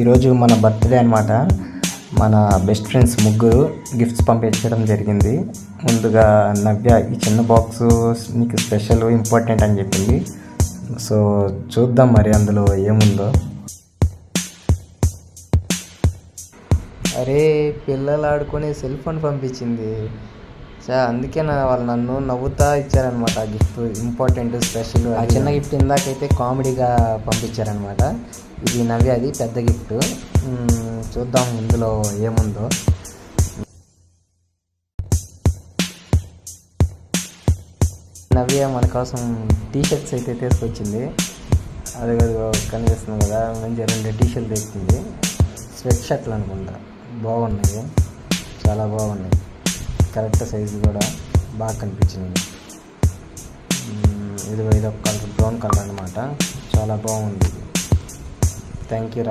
ఈరోజు మన బర్త్డే అనమాట. మన బెస్ట్ ఫ్రెండ్స్ ముగ్గురు గిఫ్ట్స్ పంపించడం జరిగింది. ముందుగా నవ్య ఈ చిన్న బాక్స్ నీకు స్పెషల్ ఇంపార్టెంట్ అని చెప్పింది. సో చూద్దాం మరి అందులో ఏముందో. అరే పిల్లలు ఆడుకునే సెల్ ఫోన్ పంపించింది. అందుకే వాళ్ళు నన్ను నవ్వుతా ఇచ్చారనమాట. Gift important special. ఆ చిన్న గిఫ్ట్ ఇందాకైతే కామెడీగా పంపించారనమాట. ఇది నవ్య, అది పెద్ద గిఫ్ట్. చూద్దాం ఇందులో ఏముందో. నవ్య మన కోసం టీషర్ట్స్ అయితే తీసుకొచ్చింది. అది కనిపిస్తుంది కదా, మంచిగా 2 టీషర్ట్లు తెచ్చింది. స్వెట్ షర్ట్లు అనుకుంటా, బాగున్నాయి, చాలా బాగున్నాయి. కరెక్ట్ సైజు కూడా బాగా కనిపించింది. ఇది ఒక కలర్, బ్రౌన్ కలర్ అనమాట. చాలా బాగుంది. Thank you.